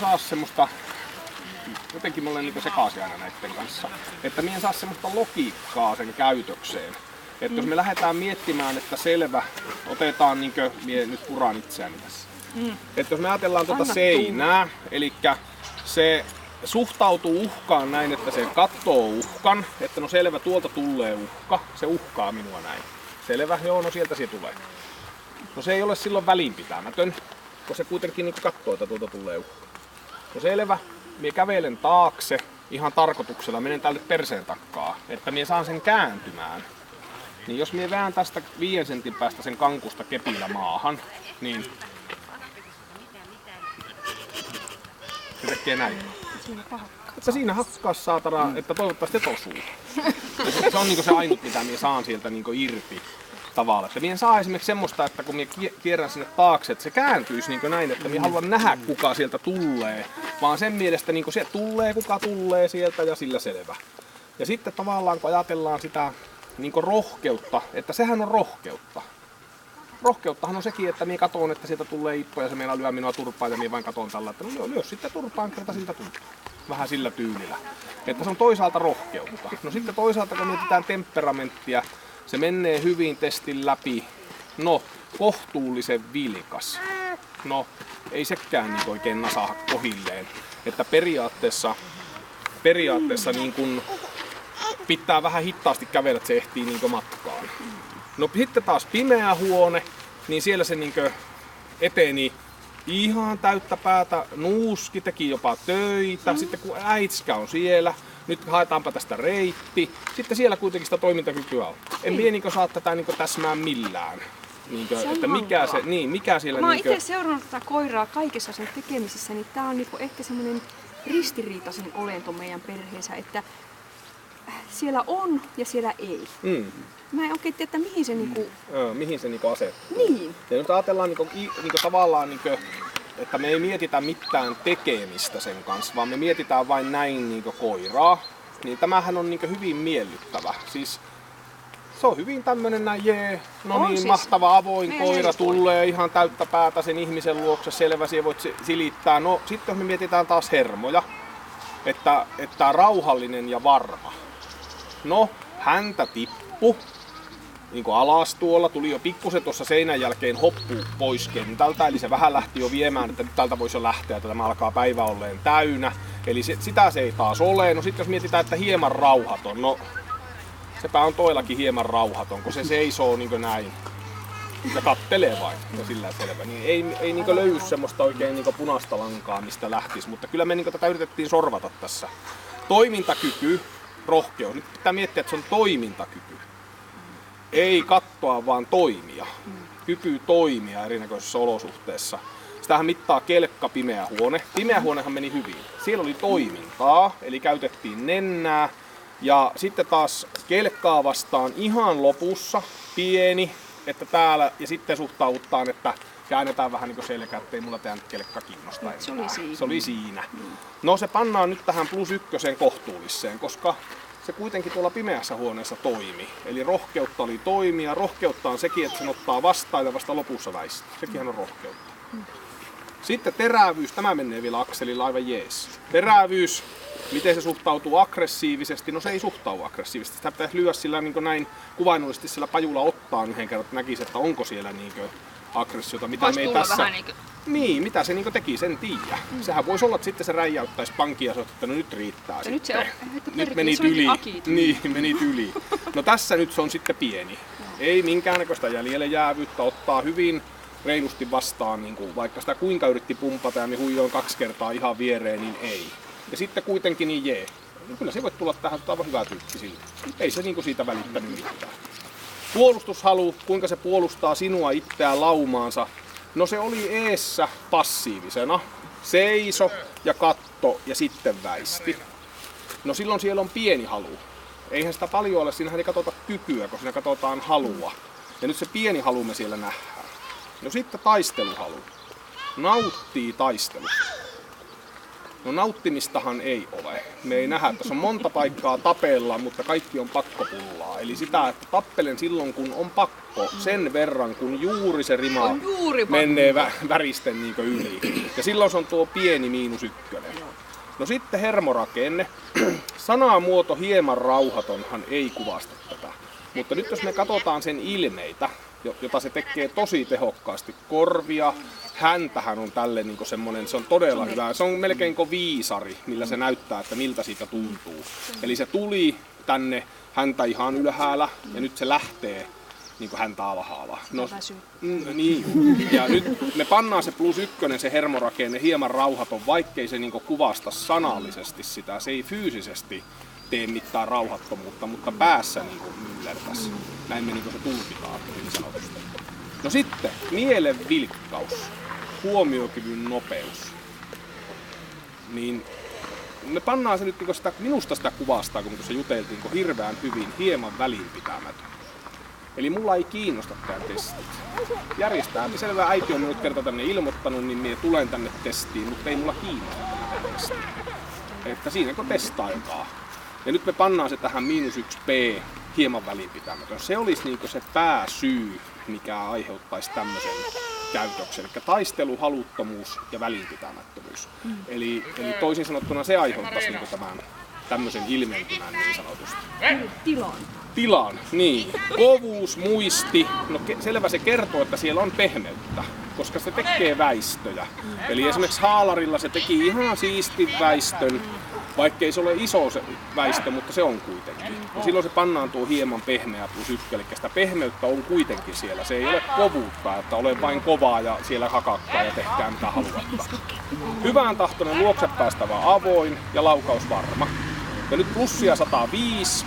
Saa semmoista, jotenkin mä olen niin sekaisin aina näiden kanssa, että mie en saa semmoista logiikkaa sen käytökseen. Että jos me lähdetään miettimään, että selvä, otetaan niinkö, mie nyt puraan itseäni tässä. Että jos me ajatellaan tuota seinää, eli se suhtautuu uhkaan näin, että se katsoo uhkan, että no selvä, tuolta tulee uhka, se uhkaa minua näin. Selvä, joo, no sieltä se tulee. No se ei ole silloin välinpitämätön, kun se kuitenkin niin katsoo, että tuolta tulee uhka. No selvä, mie kävelen taakse ihan tarkoituksella, menen tälle perseen takkaa, että mie saan sen kääntymään. Niin jos mie vään tästä 5 sentin päästä sen kankusta kepillä maahan, niin se tekee näin. Että siinä hakkaa saatana, että toivottavasti et osuu. Se on niinku se ainut, mitä mie saan sieltä niinku irti tavalla. Että mie en saa esimerkiksi semmoista, että kun mie kierrän sinne taakse, että se kääntyisi niinku näin, että mie haluan nähdä, kuka sieltä tulee. Vaan sen mielestä niinku se tulee, kuka tulee sieltä ja sillä selvä. Ja sitten tavallaan kun ajatellaan sitä niinku rohkeutta, että sehän on rohkeutta. Rohkeuttahan on sekin, että mie katon, että sieltä tulee Ippo ja se meinaa lyö minua turpaan ja mie vain katon tällä, että no lyö sitten turpaan, kerta siltä tulee. Vähän sillä tyylillä. Että se on toisaalta rohkeutta. No sitten toisaalta kun mietitään temperamenttia, se menee hyvin testin läpi. No, kohtuullisen vilkas. No, ei sekään niin oikein nasaha kohilleen. Että periaatteessa niin kun pitää vähän hitaasti kävellä, että se ehtii niin matkaan. No sitten taas pimeä huone, niin siellä se niin eteni ihan täyttä päätä. Nuuski teki jopa töitä. Sitten kun äitskä on siellä, nyt haetaanpa tästä reitti. Sitten siellä kuitenkin sitä toimintakykyä on. En mie niin saa tätä niin täsmää millään. Niinkö, että mikä siellä mä oon itse seurannut tätä koiraa kaikessa sen tekemisissä, niin tää on niinku ehkä semmonen ristiriitaisen olento meidän perheessä, että siellä on ja siellä ei. Mä en oikein tiedä, että mihin se mihin se niinku asettuu. Niin. Ja nyt ajatellaan tavallaan että me ei mietitä mitään tekemistä sen kanssa, vaan me mietitään vain näin koiraa. Niin tämähän on hyvin miellyttävä. Siis se on hyvin tämmönen näin no on niin siis mahtava avoin koira tulee ihan täyttä päätä sen ihmisen luokse, selvä, siellä voit silittää. No sitten jos me mietitään taas hermoja, että rauhallinen ja varma. No häntä tippu niin kuin alas tuolla, tuli jo pikkusen tuossa seinän jälkeen hoppu pois kentältä, eli se vähän lähti jo viemään, että nyt täältä voisi jo lähteä, että tämä alkaa päivä olleen täynnä. Eli sitä se ei taas ole. No sitten jos mietitään, että hieman rauhaton, no sepä on toillakin hieman rauhaton, kun se seisoo niin kuin näin ja kattelee vain ja sillä selvä. Niin ei niin kuin löydy semmoista oikein niin kuin punaista lankaa, mistä lähtisi, mutta kyllä me niin kuin tätä yritettiin sorvata tässä. Toimintakyky, rohkeus. Nyt pitää miettiä, että se on toimintakyky. Ei katsoa, vaan toimia. Kyky toimia erinäköisissä olosuhteissa. Sitähän mittaa kelkka pimeä huone. Pimeä huonehan meni hyvin. Siellä oli toimintaa, eli käytettiin nennää. Ja sitten taas kelkkaa vastaan ihan lopussa, pieni, että täällä, ja sitten suhtaudutaan, että käännetään vähän niin kuin selkä, ettei mulla tää nyt kelkka kiinnosta enää. Se oli siinä. No se pannaan nyt tähän +1 kohtuulliseen, koska se kuitenkin tuolla pimeässä huoneessa toimi. Eli rohkeutta oli toimia. Rohkeutta on sekin, että sen ottaa vastaan ja vasta lopussa väistää. Sekin on rohkeutta. Sitten terävyys. Tämä menee vielä akselilla aivan jees. Terävyys. Miten se suhtautuu aggressiivisesti? No se ei suhtaudu aggressiivisesti. Sitä pitäisi lyödä sillä niin näin kuvainnollisesti sillä pajulla ottaa yhden kerran, että näkisi, että onko siellä niin aggressiota. Mitä me ei tässä niin, mitä se niinku teki, sen tiedä. Sehän voisi olla, että sitten se räjäyttäisi pankkia ja sanoisi, että no nyt riittää ja sitten. Nyt menit yli. Niin, menit yli. No tässä nyt se on sitten pieni. Ei minkäännäköistä jäljelle jäävyyttä, ottaa hyvin reilusti vastaan, niin kuin, vaikka sitä kuinka yritti pumpata ja me huijoin 2 kertaa ihan viereen, niin ei. Ja sitten kuitenkin niin jee. Niin kyllä se voi tulla tähän aivan hyvä tyyppi sille. Ei se niinku siitä välittänyt mitään. Puolustushalu, kuinka se puolustaa sinua itseään laumaansa. No se oli eessä passiivisena. Seiso ja katto ja sitten väisti. No silloin siellä on pieni halu. Eihän sitä paljon ole, siinähän ei katsota kykyä, kun siinä katsotaan halua. Ja nyt se pieni halu me siellä nähdään. No sitten taisteluhalu. Nauttii taistelusta. No nauttimistahan ei ole. Me ei nähdä, tässä on monta paikkaa tapella, mutta kaikki on pakkopullaa. Eli sitä, että tappelen silloin kun on pakko, sen verran kun juuri se rima menee väristen niin yli. Ja silloin se on tuo pieni -1. No sitten hermorakenne. Sanamuoto hieman rauhatonhan ei kuvasta tätä. Mutta nyt jos me katsotaan sen ilmeitä, jota se tekee tosi tehokkaasti, korvia, häntähän on tälle niin semmoinen, se on todella hyvä. Se on melkein kuin viisari, millä se näyttää, että miltä siitä tuntuu. Eli se tuli tänne häntä ihan ylhäällä ja nyt se lähtee niin häntä alhaalla. No, niin. Ja nyt me pannaan se +1, se hermorakenne hieman rauhaton, vaikkei se niin kuvasta sanallisesti sitä. Se ei fyysisesti tee mitään rauhattomuutta, mutta päässä niin myllertäisi. Näin me niin se tulkitaan niin sanotusti. No sitten mielen vilkkaus, huomiokyvyn nopeus. Niin me pannaan se nyt niin sitä, minusta sitä kuvastaa, kun se juteltiin hirveän hyvin, hieman välinpitämätön. Eli mulla ei kiinnosta tää testit. Järjestää, selvä äiti on minut kerta tänne ilmoittanut, niin minä tulen tänne testiin, mutta ei mulla kiinnosta tämä testi. Että siinä kun testaikaa. Ja nyt me pannaan se tähän -1p, hieman välinpitämätön. Se olisi niin se pääsyy, mikä aiheuttaisi tämmöisen käytöksen. Eli taistelu, haluttomuus ja välinpitämättömyys. Eli toisin sanottuna se aiheuttaisi niin tämän tämmöisen ilmentymän niin sanotusti. Tilan, niin. Kovuus, muisti, no selvä se kertoo, että siellä on pehmeyttä, koska se tekee väistöjä. Eli esimerkiksi haalarilla se teki ihan siistin väistön, vaikkei se ole iso se väistö, mutta se on kuitenkin. Ja silloin se pannaan tuo hieman pehmeä +1, eli sitä pehmeyttä on kuitenkin siellä. Se ei ole kovuutta, että ole vain kovaa ja siellä hakakkaa ja tehkää mitä haluatte. Hyvän tahtoinen luokse päästävä avoin ja laukaus varma. Ja nyt plussia 105.